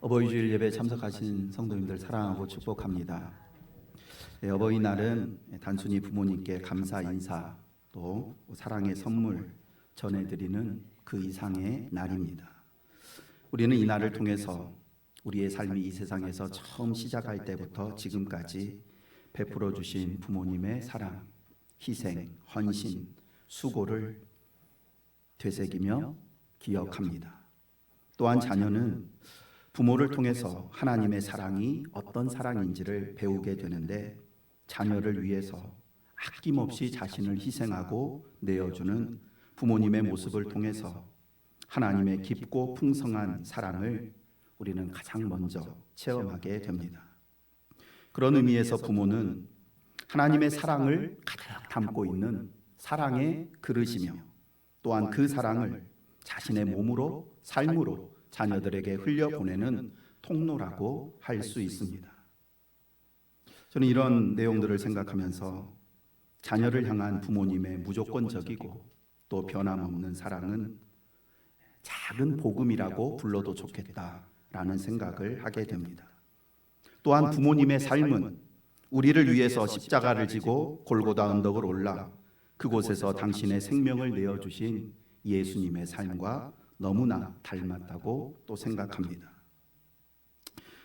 어버이주일 예배에 참석하신 성도님들 사랑하고 축복합니다. 어버이날은 단순히 부모님께 감사 인사 또 사랑의 선물 전해드리는 그 이상의 날입니다. 우리는 이 날을 통해서 우리의 삶이 이 세상에서 처음 시작할 때부터 지금까지 베풀어 주신 부모님의 사랑, 희생, 헌신, 수고를 되새기며 기억합니다. 또한 자녀는 부모를 통해서 하나님의 사랑이 어떤 사랑인지를 배우게 되는데, 자녀를 위해서 아낌없이 자신을 희생하고 내어주는 부모님의 모습을 통해서 하나님의 깊고 풍성한 사랑을 우리는 가장 먼저 체험하게 됩니다. 그런 의미에서 부모는 하나님의 사랑을 가득 담고 있는 사랑의 그릇이며, 또한 그 사랑을 자신의 몸으로, 삶으로 자녀들에게 흘려보내는 통로라고 할 수 있습니다. 저는 이런 내용들을 생각하면서 자녀를 향한 부모님의 무조건적이고 또 변함없는 사랑은 작은 복음이라고 불러도 좋겠다라는 생각을 하게 됩니다. 또한 부모님의 삶은 우리를 위해서 십자가를 지고 골고다 언덕을 올라 그곳에서 당신의 생명을 내어주신 예수님의 삶과 너무나 닮았다고 또 생각합니다.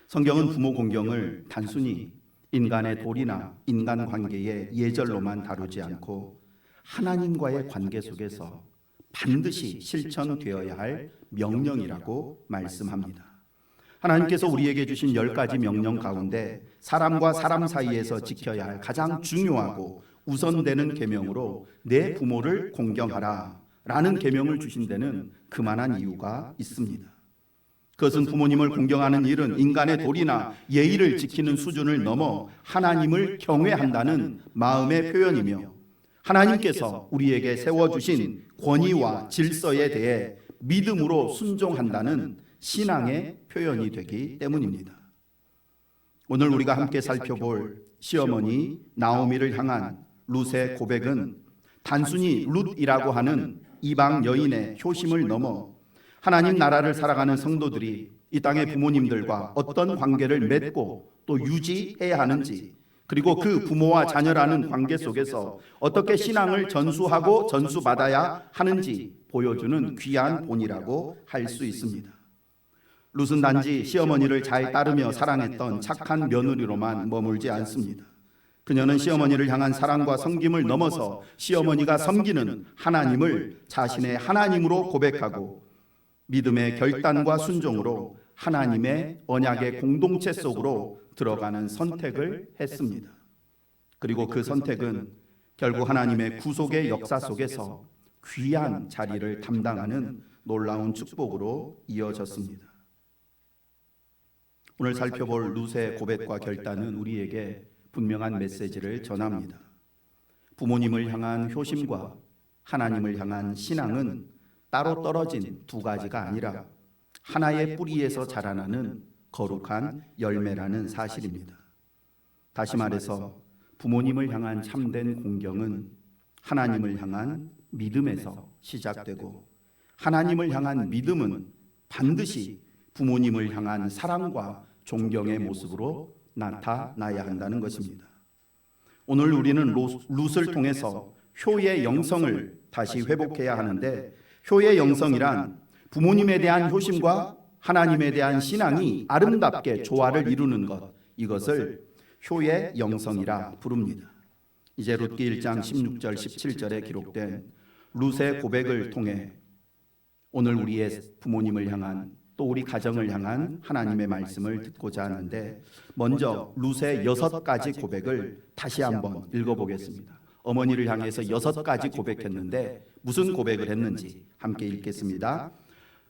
성경은 부모 공경을 단순히 인간의 도리나 인간관계의 예절로만 다루지 않고 하나님과의 관계 속에서 반드시 실천되어야 할 명령이라고 말씀합니다. 하나님께서 우리에게 주신 10가지 명령 가운데 사람과 사람 사이에서 지켜야 할 가장 중요하고 우선되는 계명으로 내 부모를 공경하라 라는 계명을 주신 데는 그만한 이유가 있습니다. 그것은 부모님을 공경하는 일은 인간의 도리나 예의를 지키는 수준을 넘어 하나님을 경외한다는 마음의 표현이며, 하나님께서 우리에게 세워주신 권위와 질서에 대해 믿음으로 순종한다는 신앙의 표현이 되기 때문입니다. 오늘 우리가 함께 살펴볼 시어머니 나오미를 향한 룻의 고백은 단순히 룻이라고 하는 이방 여인의 효심을 넘어 하나님 나라를 살아가는 성도들이 이 땅의 부모님들과 어떤 관계를 맺고 또 유지해야 하는지, 그리고 그 부모와 자녀라는 관계 속에서 어떻게 신앙을 전수하고 전수받아야 하는지 보여주는 귀한 본이라고 할 수 있습니다. 룻은 단지 시어머니를 잘 따르며 사랑했던 착한 며느리로만 머물지 않습니다. 그녀는 시어머니를 향한 사랑과 섬김을 넘어서 시어머니가 섬기는 하나님을 자신의 하나님으로 고백하고 믿음의 결단과 순종으로 하나님의 언약의 공동체 속으로 들어가는 선택을 했습니다. 그리고 그 선택은 결국 하나님의 구속의 역사 속에서 귀한 자리를 담당하는 놀라운 축복으로 이어졌습니다. 오늘 살펴볼 룻의 고백과 결단은 우리에게 분명한 메시지를 전합니다. 부모님을 향한 효심과 하나님을 향한 신앙은 따로 떨어진 두 가지가 아니라 하나의 뿌리에서 자라나는 거룩한 열매라는 사실입니다. 다시 말해서 부모님을 향한 참된 공경은 하나님을 향한 믿음에서 시작되고, 하나님을 향한 믿음은 반드시 부모님을 향한 사랑과 존경의 모습으로 나타나야 한다는 것입니다. 오늘 우리는 룻을 통해서 효의 영성을 다시 회복해야 하는데, 효의 영성이란 부모님에 대한 효심과 하나님에 대한 신앙이 아름답게 조화를 이루는 것, 이것을 효의 영성이라 부릅니다. 이제 룻기 1장 16절 17절에 기록된 룻의 고백을 통해 오늘 우리의 부모님을 향한 또 우리 가정을 향한 하나님의 말씀을 듣고자 하는데, 먼저 룻의 6가지 고백을 다시 한번 읽어보겠습니다. 어머니를 향해서 6가지 고백했는데 무슨 고백을 했는지 함께 읽겠습니다.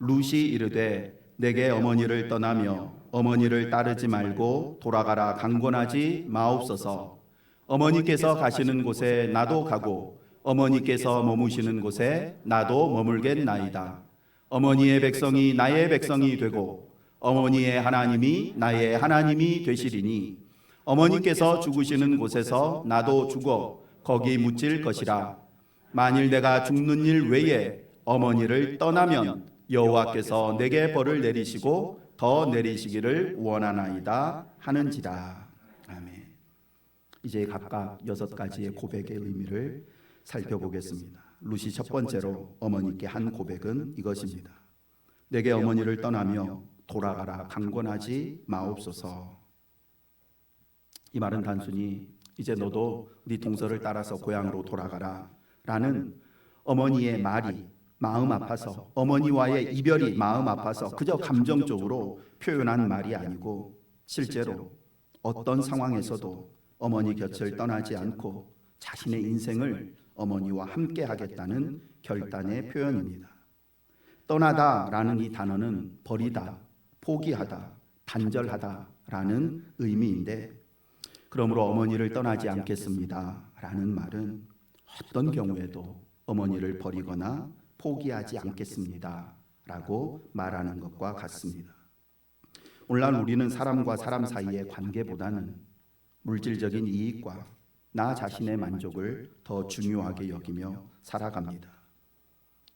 룻이 이르되 내게 어머니를 떠나며 어머니를 따르지 말고 돌아가라 강권하지 마옵소서. 어머니께서 가시는 곳에 나도 가고 어머니께서 머무시는 곳에 나도 머물겠나이다. 어머니의 백성이 나의 백성이 되고 어머니의 하나님이 나의 하나님이 되시리니 어머니께서 죽으시는 곳에서 나도 죽어 거기 묻힐 것이라. 만일 내가 죽는 일 외에 어머니를 떠나면 여호와께서 내게 벌을 내리시고 더 내리시기를 원하나이다 하는지라. 아멘. 이제 각각 6가지의 고백의 의미를 살펴보겠습니다. 룻이 첫 번째로 어머니께 한 고백은 이것입니다. 내게 어머니를 떠나며 돌아가라 강권하지 마옵소서. 이 말은 단순히 이제 너도 네 동서를 따라서 고향으로 돌아가라 라는 어머니의 말이 마음 아파서, 어머니와의 이별이 마음 아파서 그저 감정적으로 표현한 말이 아니고 실제로 어떤 상황에서도 어머니 곁을 떠나지 않고 자신의 인생을 어머니와 함께 하겠다는 결단의 표현입니다. 떠나다 라는 이 단어는 버리다, 포기하다, 단절하다 라는 의미인데, 그러므로 어머니를 떠나지 않겠습니다 라는 말은 어떤 경우에도 어머니를 버리거나 포기하지 않겠습니다 라고 말하는 것과 같습니다. 오늘날 우리는 사람과 사람 사이의 관계보다는 물질적인 이익과 나 자신의 만족을 더 중요하게 여기며 살아갑니다.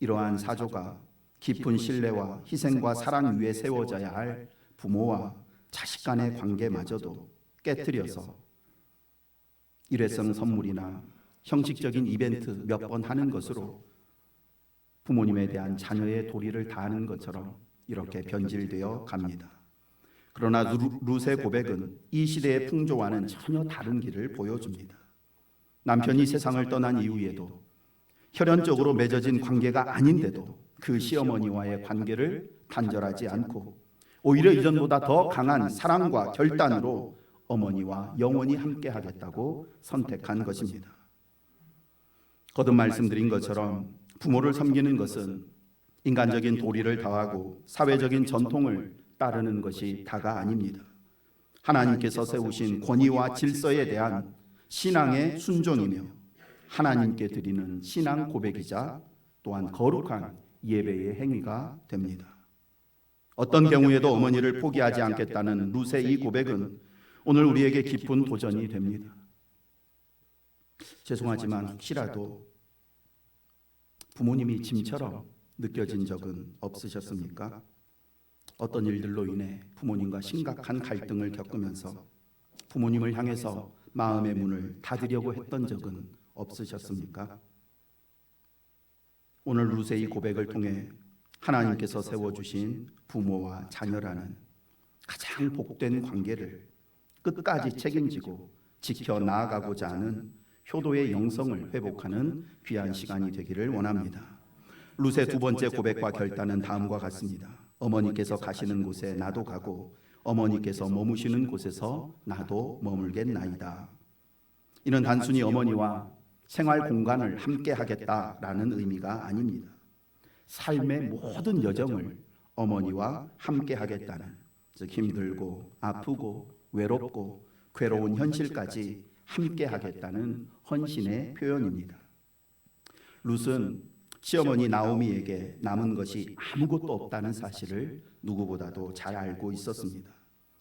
이러한 사조가 깊은 신뢰와 희생과 사랑 위에 세워져야 할 부모와 자식 간의 관계마저도 깨트려서 일회성 선물이나 형식적인 이벤트 몇 번 하는 것으로 부모님에 대한 자녀의 도리를 다하는 것처럼 이렇게 변질되어 갑니다. 그러나 룻의 고백은 이 시대의 풍조와는 전혀 다른 길을 보여줍니다. 남편이 세상을 떠난 이후에도 혈연적으로 맺어진 관계가 아닌데도 그 시어머니와의 관계를 단절하지 않고 오히려 이전보다 더 강한 사랑과 결단으로 어머니와 영원히 함께하겠다고 선택한 것입니다. 거듭 말씀드린 것처럼 부모를 섬기는 것은 인간적인 도리를 다하고 사회적인 전통을 따르는 것이 다가 아닙니다. 하나님께서 세우신 권위와 질서에 대한 신앙의 순종이며 하나님께 드리는 신앙 고백이자 또한 거룩한 예배의 행위가 됩니다. 어떤 경우에도 어머니를 포기하지 않겠다는 룻의 이 고백은 오늘 우리에게 깊은 도전이 됩니다. 죄송하지만 혹시라도 부모님이 짐처럼 느껴진 적은 없으셨습니까? 어떤 일들로 인해 부모님과 심각한 갈등을 겪으면서 부모님을 향해서 마음의 문을 닫으려고 했던 적은 없으셨습니까? 오늘 룻의 이 고백을 통해 하나님께서 세워주신 부모와 자녀라는 가장 복된 관계를 끝까지 책임지고 지켜나가고자 하는 효도의 영성을 회복하는 귀한 시간이 되기를 원합니다. 룻의 두 번째 고백과 결단은 다음과 같습니다. 어머니께서 가시는 곳에 나도 가고 어머니께서 머무시는 곳에서 나도 머물겠나이다. 이는 단순히 어머니와 생활 공간을 함께 하겠다라는 의미가 아닙니다. 삶의 모든 여정을 어머니와 함께 하겠다는, 즉 힘들고 아프고 외롭고 괴로운 현실까지 함께 하겠다는 헌신의 표현입니다. 룻은 시어머니 나오미에게 남은 것이 아무것도 없다는 사실을 누구보다도 잘 알고 있었습니다.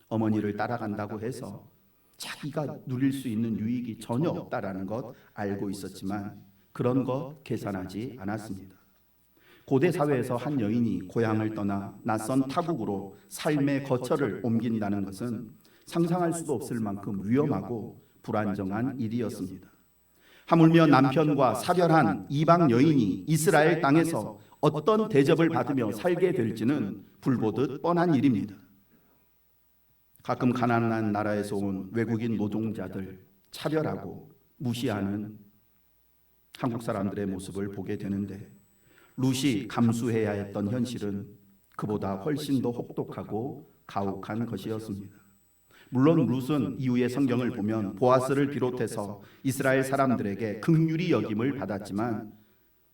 어머니를 따라간다고 해서 자기가 누릴 수 있는 유익이 전혀 없다라는 것 알고 있었지만 그런 것 계산하지 않았습니다. 고대 사회에서 한 여인이 고향을 떠나 낯선 타국으로 삶의 거처를 옮긴다는 것은 상상할 수도 없을 만큼 위험하고 불안정한 일이었습니다. 하물며 남편과 사별한 이방 여인이 이스라엘 땅에서 어떤 대접을 받으며 살게 될지는 불보듯 뻔한 일입니다. 가끔 가난한 나라에서 온 외국인 노동자들 차별하고 무시하는 한국 사람들의 모습을 보게 되는데, 룻이 감수해야 했던 현실은 그보다 훨씬 더 혹독하고 가혹한 것이었습니다. 물론 룻은 이후의 성경을 보면 보아스를 비롯해서 이스라엘 사람들에게 긍휼히 여김을 받았지만,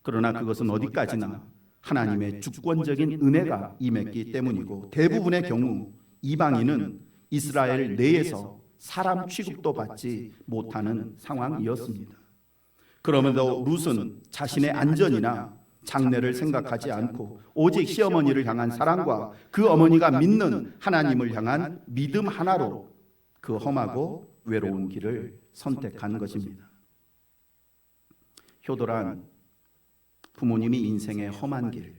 그러나 그것은 어디까지나 하나님의 주권적인 은혜가 임했기 때문이고, 대부분의 경우 이방인은 이스라엘 내에서 사람 취급도 받지 못하는 상황이었습니다. 그럼에도 룻은 자신의 안전이나 장래를 생각하지 않고 오직 시어머니를 향한 사랑과 그 어머니가 믿는 하나님을 향한 믿음 하나로 그 험하고 외로운 길을 선택한 것입니다. 효도란 부모님이 인생의 험한 길,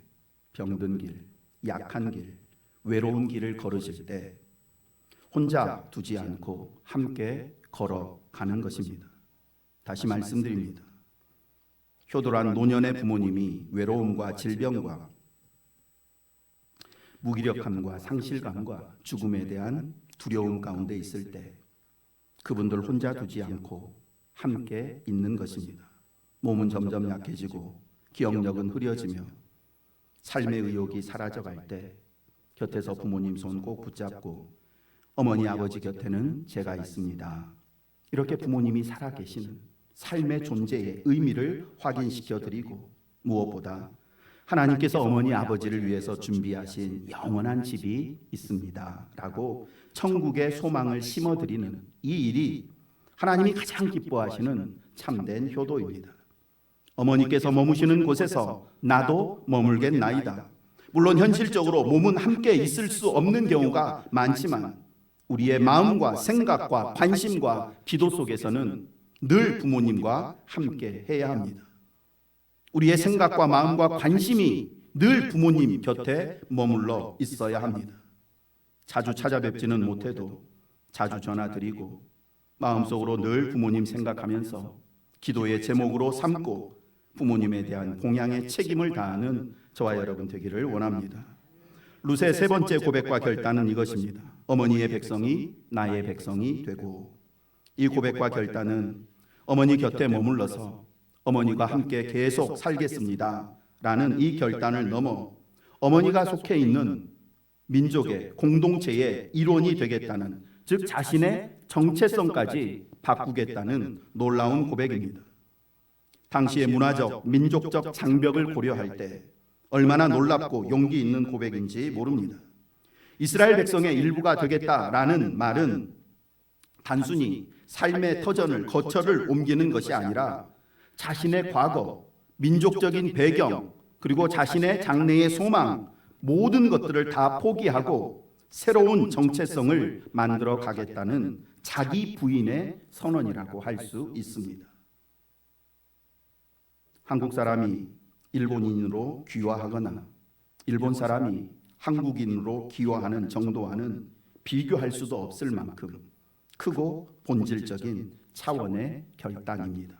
병든 길, 약한 길, 외로운 길을 걸으실 때 혼자 두지 않고 함께 걸어가는 것입니다. 다시 말씀드립니다. 효도란 노년의 부모님이 외로움과 질병과 무기력함과 상실감과 죽음에 대한 두려움 가운데 있을 때 그분들 혼자 두지 않고 함께 있는 것입니다. 몸은 점점 약해지고 기억력은 흐려지며 삶의 의욕이 사라져갈 때 곁에서 부모님 손 꼭 붙잡고 어머니 아버지 곁에는 제가 있습니다. 이렇게 부모님이 살아계시는 삶의 존재의 의미를 확인시켜 드리고 무엇보다 하나님께서 어머니 아버지를 위해서 준비하신 영원한 집이 있습니다 라고 천국의 소망을 심어드리는 이 일이 하나님이 가장 기뻐하시는 참된 효도입니다. 어머니께서 머무시는 곳에서 나도 머물겠나이다. 물론 현실적으로 몸은 함께 있을 수 없는 경우가 많지만 우리의 마음과 생각과 관심과 기도 속에서는 늘 부모님과 함께 해야 합니다. 우리의 생각과 마음과 관심이 늘 부모님 곁에 머물러 있어야 합니다. 자주 찾아뵙지는 못해도 자주 전화드리고 마음속으로 늘 부모님 생각하면서 기도의 제목으로 삼고 부모님에 대한 공양의 책임을 다하는 저와 여러분 되기를 원합니다. 룻의 세 번째 고백과 결단은 이것입니다. 어머니의 백성이 나의 백성이 되고, 이 고백과 결단은 어머니 곁에 머물러서 어머니가 함께 계속 살겠습니다 라는 이 결단을 넘어 어머니가 속해 있는 민족의 공동체의 일원이 되겠다는, 즉 자신의 정체성까지 바꾸겠다는 놀라운 고백입니다. 당시의 문화적, 민족적 장벽을 고려할 때 얼마나 놀랍고 용기 있는 고백인지 모릅니다. 이스라엘 백성의 일부가 되겠다라는 말은 단순히 삶의 터전을, 거처를 옮기는 것이 아니라 자신의 과거, 민족적인 배경, 그리고 자신의 장래의 소망, 모든 것들을 다 포기하고 새로운 정체성을 만들어 가겠다는 자기 부인의 선언이라고 할 수 있습니다. 한국 사람이 일본인으로 귀화하거나 일본 사람이 한국인으로 귀화하는 정도와는 비교할 수도 없을 만큼 크고 본질적인 차원의 결단입니다.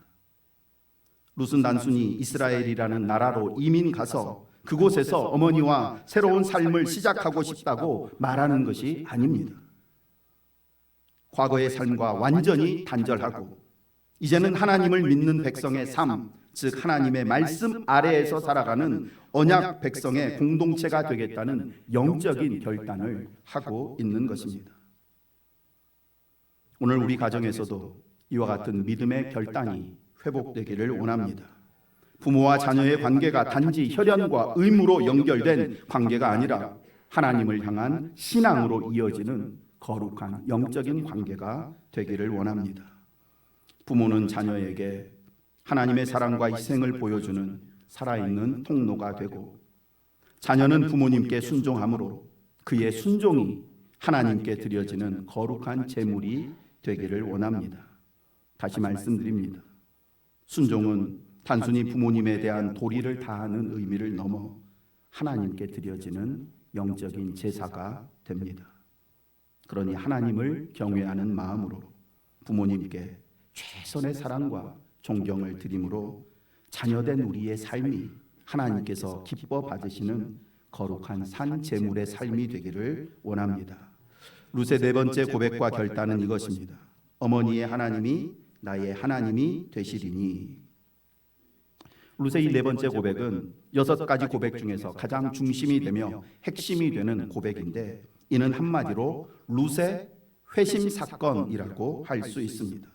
룻은 단순히 이스라엘이라는 나라로 이민 가서 그곳에서 어머니와 새로운 삶을 시작하고 싶다고 말하는 것이 아닙니다. 과거의 삶과 완전히 단절하고 이제는 하나님을 믿는 백성의 삶, 즉 하나님의 말씀 아래에서 살아가는 언약 백성의 공동체가 되겠다는 영적인 결단을 하고 있는 것입니다. 오늘 우리 가정에서도 이와 같은 믿음의 결단이 회복되기를 원합니다. 부모와 자녀의 관계가 단지 혈연과 의무로 연결된 관계가 아니라 하나님을 향한 신앙으로 이어지는 거룩한 영적인 관계가 되기를 원합니다. 부모는 자녀에게 하나님의 사랑과 희생을 보여주는 살아있는 통로가 되고, 자녀는 부모님께 순종함으로 그의 순종이 하나님께 드려지는 거룩한 제물이 되기를 원합니다. 다시 말씀드립니다. 순종은 단순히 부모님에 대한 도리를 다하는 의미를 넘어 하나님께 드려지는 영적인 제사가 됩니다. 그러니 하나님을 경외하는 마음으로 부모님께 최선의 사랑과 존경을 드림으로 자녀된 우리의 삶이 하나님께서 기뻐 받으시는 거룩한 산 제물의 삶이 되기를 원합니다. 룻의 네 번째 고백과 결단은 이것입니다. 어머니의 하나님이 나의 하나님이 되시리니. 룻의 이 네 번째 고백은 6가지 고백 중에서 가장 중심이 되며 핵심이 되는 고백인데, 이는 한마디로 룻의 회심 사건이라고 할 수 있습니다.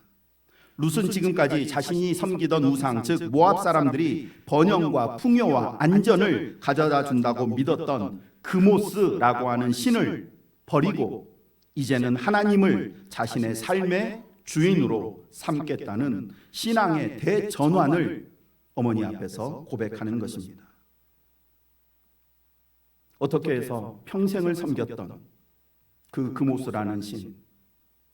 룻은 지금까지 자신이 섬기던 우상, 즉 모압 사람들이 번영과 풍요와 안전을 가져다 준다고 믿었던 그모스라고 하는 신을 버리고 이제는 하나님을 자신의 삶의 주인으로 삼겠다는 신앙의 대전환을 어머니 앞에서 고백하는 것입니다. 어떻게 해서 평생을 섬겼던 그 그모스라는 신,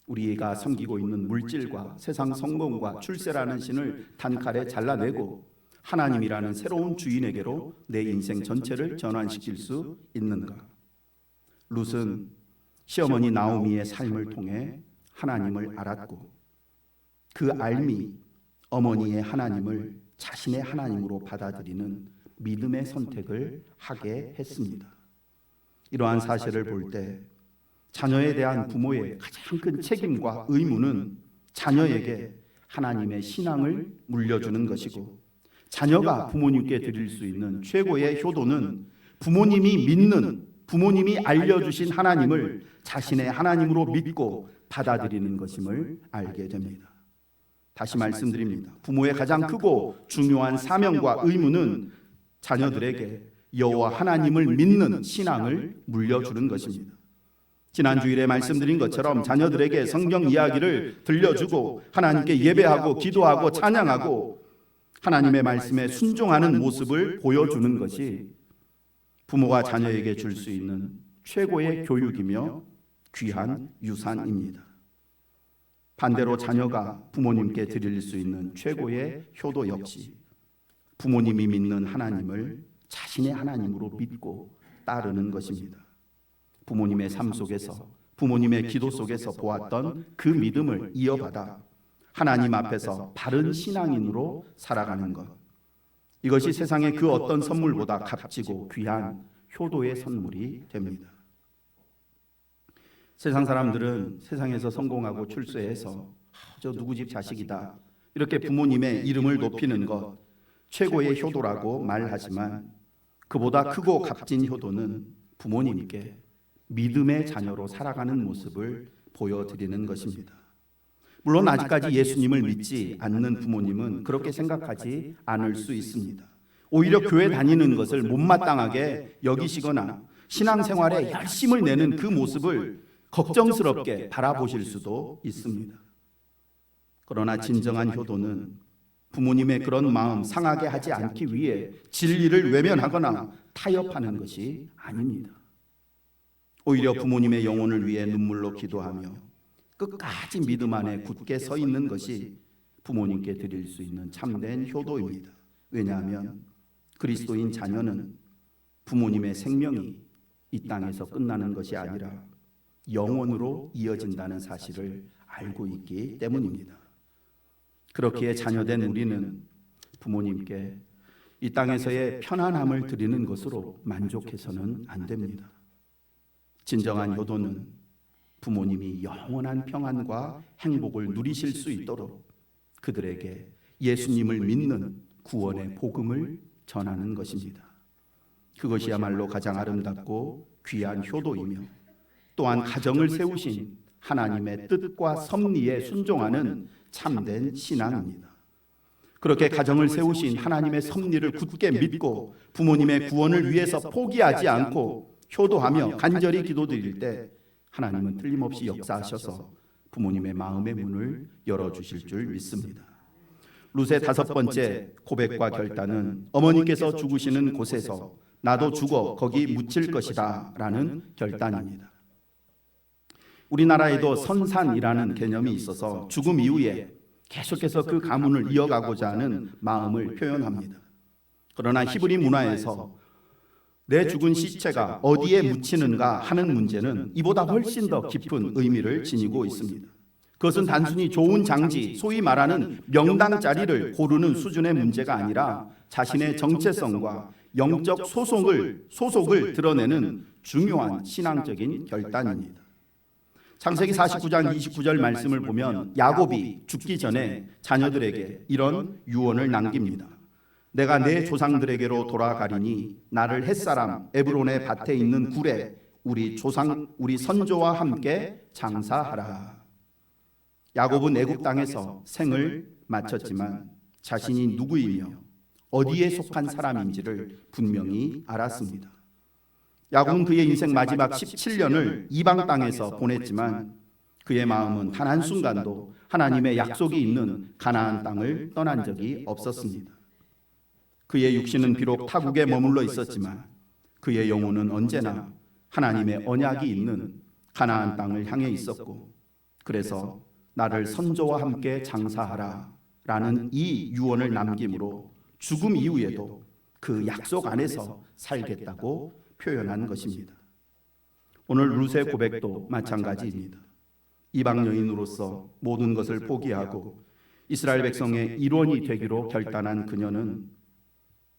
우리가 섬기고 있는 물질과 세상 성공과 출세라는 신을 단칼에 잘라내고 하나님이라는 새로운 주인에게로 내 인생 전체를 전환시킬 수 있는가? 룻은 시어머니 나오미의 삶을 통해 하나님을 알았고 그 알미 어머니의 하나님을 자신의 하나님으로 받아들이는 믿음의 선택을 하게 했습니다. 이러한 사실을 볼 때 자녀에 대한 부모의 가장 큰 책임과 의무는 자녀에게 하나님의 신앙을 물려주는 것이고, 자녀가 부모님께 드릴 수 있는 최고의 효도는 부모님이 믿는, 부모님이 알려주신 하나님을 자신의 하나님으로 믿고 받아들이는 것임을 알게 됩니다. 다시 말씀드립니다. 부모의 가장 크고 중요한 사명과 의무는 자녀들에게 여호와 하나님을 믿는 신앙을 물려주는 것입니다. 지난 주일에 말씀드린 것처럼 자녀들에게 성경 이야기를 들려주고 하나님께 예배하고 기도하고 찬양하고 하나님의 말씀에 순종하는 모습을 보여주는 것이 부모가 자녀에게 줄 수 있는 최고의 교육이며 귀한 유산입니다. 반대로 자녀가 부모님께 드릴 수 있는 최고의 효도 역시 부모님이 믿는 하나님을 자신의 하나님으로 믿고 따르는 것입니다. 부모님의 삶 속에서, 부모님의 기도 속에서 보았던 그 믿음을 이어받아 하나님 앞에서 바른 신앙인으로 살아가는 것, 이것이 세상의 그 어떤 선물보다 값지고 귀한 효도의 선물이 됩니다. 세상 사람들은 세상에서 성공하고 출세해서 저 누구 집 자식이다 이렇게 부모님의 이름을 높이는 것 최고의 효도라고 말하지만, 그보다 크고 값진 효도는 부모님께 믿음의 자녀로 살아가는 모습을 보여드리는 것입니다. 물론 아직까지 예수님을 믿지 않는 부모님은 그렇게 생각하지 않을 수 있습니다. 오히려 교회 다니는 것을 못마땅하게 여기시거나 신앙생활에 열심을 내는 그 모습을 걱정스럽게 바라보실 수도 있습니다. 그러나 진정한 효도는 부모님의 그런 마음 상하게 하지 않기 위해 진리를 외면하거나 타협하는 것이 아닙니다. 오히려 부모님의 영혼을 위해 눈물로 기도하며 끝까지 믿음 안에 굳게 서 있는 것이 부모님께 드릴 수 있는 참된 효도입니다. 왜냐하면 그리스도인 자녀는 부모님의 생명이 이 땅에서 끝나는 것이 아니라 영원으로 이어진다는 사실을 알고 있기 때문입니다. 그렇기에 자녀된 우리는 부모님께 이 땅에서의 편안함을 드리는 것으로 만족해서는 안 됩니다. 진정한 효도는 부모님이 영원한 평안과 행복을 누리실 수 있도록 그들에게 예수님을 믿는 구원의 복음을 전하는 것입니다. 그것이야말로 가장 아름답고 귀한 효도이며 또한 가정을 세우신 하나님의 뜻과 섭리에 순종하는 참된 신앙입니다. 그렇게 가정을 세우신 하나님의 섭리를 굳게 믿고 부모님의 구원을 위해서 포기하지 않고 효도하며 간절히 기도드릴 때 하나님은 틀림없이 역사하셔서 부모님의 마음의 문을 열어주실 줄 믿습니다. 룻의 5번째 고백과 결단은 어머니께서 죽으시는 곳에서 나도 죽어 거기 묻힐 것이다 라는 결단입니다. 우리나라에도 선산이라는 개념이 있어서 죽음 이후에 계속해서 그 가문을 이어가고자 하는 마음을 표현합니다. 그러나 히브리 문화에서 내 죽은 시체가 어디에 묻히는가 하는 문제는 이보다 훨씬 더 깊은 의미를 지니고 있습니다. 그것은 단순히 좋은 장지, 소위 말하는 명당 자리를 고르는 수준의 문제가 아니라 자신의 정체성과 영적 소속을 드러내는 중요한 신앙적인 결단입니다. 창세기 49장 29절 말씀을 보면 야곱이 죽기 전에 자녀들에게 이런 유언을 남깁니다. 내가 내 조상들에게로 돌아가리니 나를 햇사람 에브론의 밭에 있는 굴에 우리 선조와 함께 장사하라. 야곱은 애굽 땅에서 생을 마쳤지만 자신이 누구이며 어디에 속한 사람인지를 분명히 알았습니다. 야곱은 그의 인생 마지막 17년을 이방 땅에서 보냈지만 그의 마음은 단 한순간도 하나님의 약속이 있는 가나안 땅을 떠난 적이 없었습니다. 그의 육신은 비록 타국에 머물러 있었지만 그의 영혼은 언제나 하나님의 언약이 있는 가나안 땅을 향해 있었고, 그래서 나를 선조와 함께 장사하라 라는 이 유언을 남김으로 죽음 이후에도 그 약속 안에서 살겠다고 표현한 것입니다. 오늘 룻의 고백도 마찬가지입니다. 이방 여인으로서 모든 것을 포기하고 이스라엘 백성의 일원이 되기로 결단한 그녀는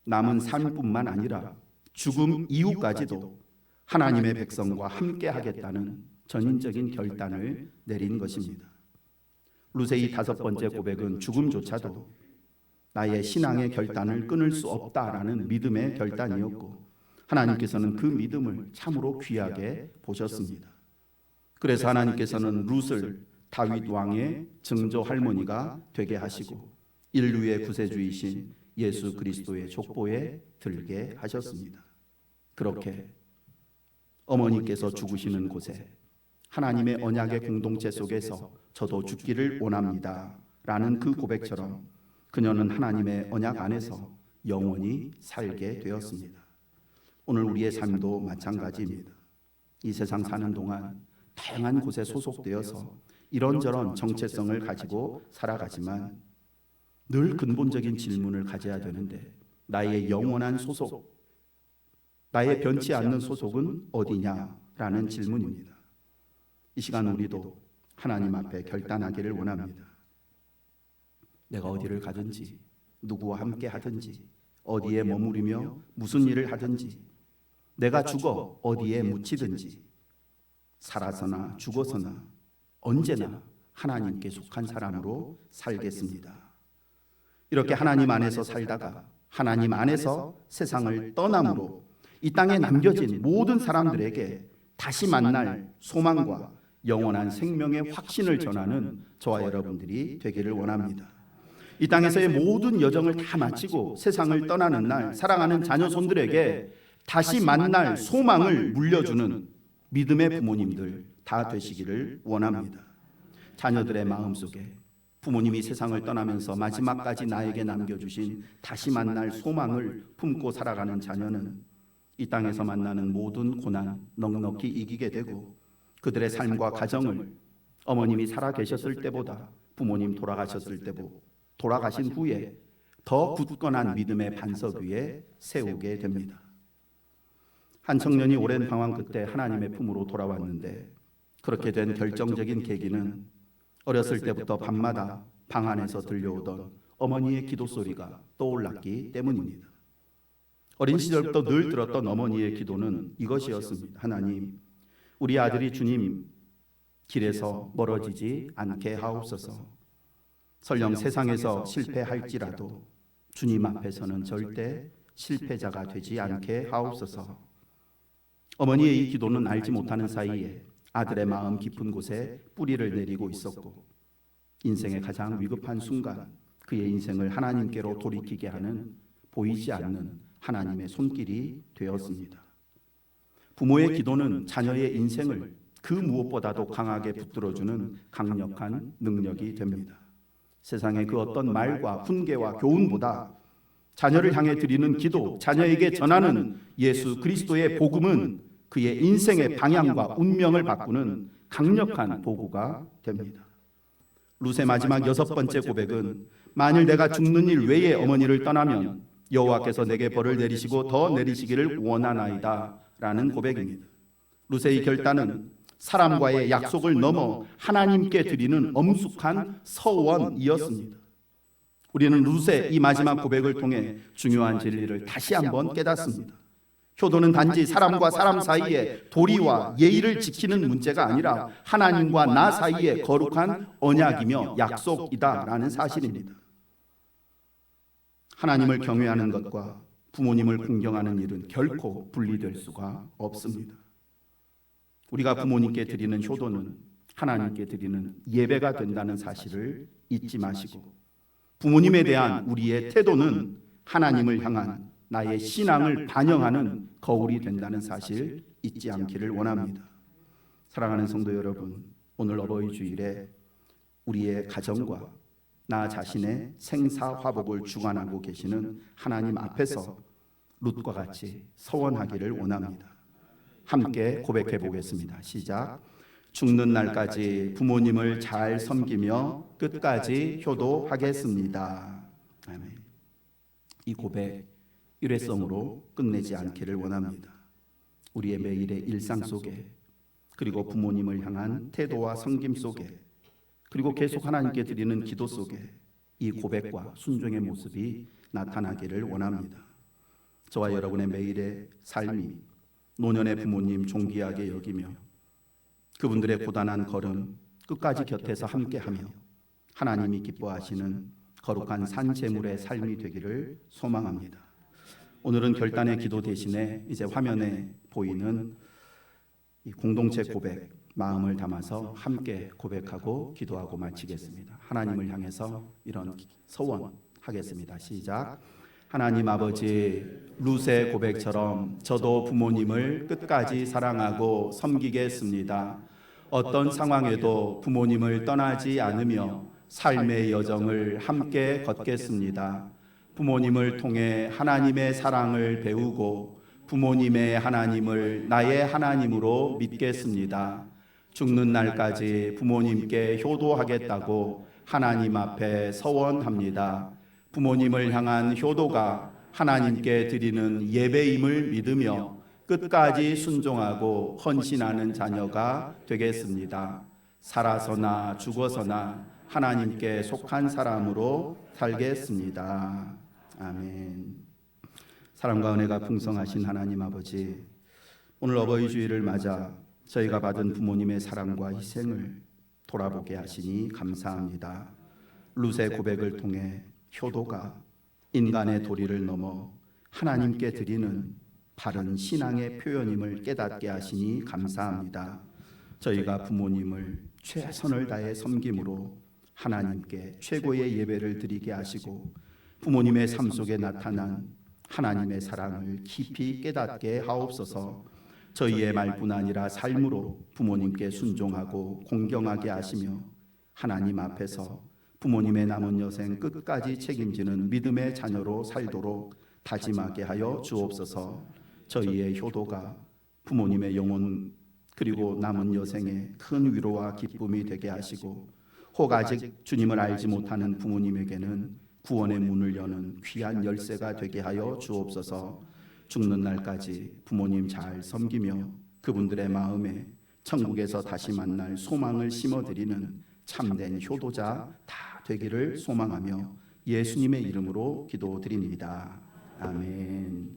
남은 삶뿐만 아니라 죽음 이후까지도 하나님의 백성과 함께 하겠다는 전인적인 결단을 내린 것입니다. 룻의 이 5번째 고백은 죽음조차도 나의 신앙의 결단을 끊을 수 없다라는 믿음의 결단이었고, 하나님께서는 그 믿음을 참으로 귀하게 보셨습니다. 그래서 하나님께서는 룻을 다윗 왕의 증조 할머니가 되게 하시고 인류의 구세주이신 예수 그리스도의 족보에 들게 하셨습니다. 그렇게 어머니께서 죽으시는 곳에 하나님의 언약의 공동체 속에서 저도 죽기를 원합니다 라는 그 고백처럼 그녀는 하나님의 언약 안에서 영원히 살게 되었습니다. 오늘 우리의 삶도 마찬가지입니다. 이 세상 사는 동안 다양한 곳에 소속되어서 이런저런 정체성을 가지고 살아가지만 늘 근본적인 질문을 가져야 되는데, 나의 영원한 소속, 나의 변치 않는 소속은 어디냐라는 질문입니다. 이 시간 우리도 하나님 앞에 결단하기를 원합니다. 내가 어디를 가든지, 누구와 함께 하든지, 어디에 머무르며 무슨 일을 하든지, 내가 죽어 어디에 묻히든지, 살아서나 죽어서나 언제나 하나님께 속한 사람으로 살겠습니다. 이렇게 하나님 안에서 살다가 하나님 안에서 세상을 떠남으로 이 땅에 남겨진 모든 사람들에게 다시 만날 소망과 영원한 생명의 확신을 전하는 저와 여러분들이 되기를 원합니다. 이 땅에서의 모든 여정을 다 마치고 세상을 떠나는 날 사랑하는 자녀 손들에게 다시 만날 소망을 물려주는 믿음의 부모님들 다 되시기를 원합니다. 자녀들의 마음속에 부모님이 세상을 떠나면서 마지막까지 나에게 남겨주신 다시 만날 소망을 품고 살아가는 자녀는 이 땅에서 만나는 모든 고난 넉넉히 이기게 되고, 그들의 삶과 가정을 어머님이 살아계셨을 때보다 부모님 돌아가신 후에 더 굳건한 믿음의 반석 위에 세우게 됩니다. 한 청년이 오랜 방황 끝에 하나님의 품으로 돌아왔는데, 그렇게 된 결정적인 계기는 어렸을 때부터 밤마다 방 안에서 들려오던 어머니의 기도 소리가 떠올랐기 때문입니다. 어린 시절부터 늘 들었던 어머니의 기도는 이것이었습니다. 하나님, 우리 아들이 주님 길에서 멀어지지 않게 하옵소서. 설령 세상에서 실패할지라도 주님 앞에서는 절대 실패자가 되지 않게 하옵소서. 어머니의 이 기도는 알지 못하는 사이에 아들의 마음 깊은 곳에 뿌리를 내리고 있었고, 인생의 가장 위급한 순간 그의 인생을 하나님께로 돌이키게 하는 보이지 않는 하나님의 손길이 되었습니다. 부모의 기도는 자녀의 인생을 그 무엇보다도 강하게 붙들어주는 강력한 능력이 됩니다. 세상의 그 어떤 말과 훈계와 교훈보다 자녀를 향해 드리는 기도, 자녀에게 전하는 예수 그리스도의 복음은 그의 인생의 방향과 운명을 바꾸는 강력한 도구가 됩니다. 룻의 마지막 6번째 고백은 만일 내가 죽는 일 외에 어머니를 떠나면 여호와께서 내게 벌을 내리시고 더 내리시기를 원하나이다 라는 고백입니다. 룻의 이 결단은 사람과의 약속을 넘어 하나님께 드리는 엄숙한 서원이었습니다. 우리는 룻의 이 마지막 고백을 통해 중요한 진리를 다시 한번 깨닫습니다. 효도는 단지 사람과 사람 사이에 도리와 예의를 지키는 문제가 아니라 하나님과 나 사이의 거룩한 언약이며 약속이다라는 사실입니다. 하나님을 경외하는 것과 부모님을 공경하는 일은 결코 분리될 수가 없습니다. 우리가 부모님께 드리는 효도는 하나님께 드리는 예배가 된다는 사실을 잊지 마시고, 부모님에 대한 우리의 태도는 하나님을 향한 나의 신앙을 반영하는 거울이 된다는 사실 잊지 않기를 원합니다. 사랑하는 성도 여러분, 오늘 어버이 주일에 우리의 가정과 나 자신의 생사화복을 주관하고 계시는 하나님 앞에서 룻과 같이 서원하기를 원합니다. 함께 고백해 보겠습니다. 시작. 죽는 날까지 부모님을 잘 섬기며 끝까지 효도하겠습니다. 아멘. 이 고백 일회성으로 끝내지 않기를 원합니다. 우리의 매일의 일상 속에 그리고 부모님을 향한 태도와 섬김 속에, 그리고 계속 하나님께 드리는 기도 속에 이 고백과 순종의 모습이 나타나기를 원합니다. 저와 여러분의 매일의 삶이 노년의 부모님 존귀하게 여기며 그분들의 고단한 걸음 끝까지 곁에서 함께하며 하나님이 기뻐하시는 거룩한 산제물의 삶이 되기를 소망합니다. 오늘은 결단의 기도 대신에 이제 화면에 보이는 이 공동체 고백, 마음을 담아서 함께 고백하고 기도하고 마치겠습니다. 하나님을 향해서 이런 서원하겠습니다. 시작. 하나님 아버지, 룻의 고백처럼 저도 부모님을 끝까지 사랑하고 섬기겠습니다. 어떤 상황에도 부모님을 떠나지 않으며 삶의 여정을 함께 걷겠습니다. 부모님을 통해 하나님의 사랑을 배우고 부모님의 하나님을 나의 하나님으로 믿겠습니다. 죽는 날까지 부모님께 효도하겠다고 하나님 앞에 서원합니다. 부모님을 향한 효도가 하나님께 드리는 예배임을 믿으며 끝까지 순종하고 헌신하는 자녀가 되겠습니다. 살아서나 죽어서나 하나님께 속한 사람으로 살겠습니다. 아멘. 사랑과 은혜가 풍성하신 하나님 아버지, 오늘 어버이 주일을 맞아 저희가 받은 부모님의 사랑과 희생을 돌아보게 하시니 감사합니다. 룻의 고백을 통해 효도가 인간의 도리를 넘어 하나님께 드리는 바른 신앙의 표현임을 깨닫게 하시니 감사합니다. 저희가 부모님을 최선을 다해 섬김으로 하나님께 최고의 예배를 드리게 하시고 부모님의 삶 속에 나타난 하나님의 사랑을 깊이 깨닫게 하옵소서. 저희의 말뿐 아니라 삶으로 부모님께 순종하고 공경하게 하시며 하나님 앞에서 부모님의 남은 여생 끝까지 책임지는 믿음의 자녀로 살도록 다짐하게 하여 주옵소서. 저희의 효도가 부모님의 영혼 그리고 남은 여생에 큰 위로와 기쁨이 되게 하시고 혹 아직 주님을 알지 못하는 부모님에게는 구원의 문을 여는 귀한 열쇠가 되게 하여 주옵소서. 죽는 날까지 부모님 잘 섬기며 그분들의 마음에 천국에서 다시 만날 소망을 심어드리는 참된 효도자 다 되기를 소망하며 예수님의 이름으로 기도드립니다. 아멘.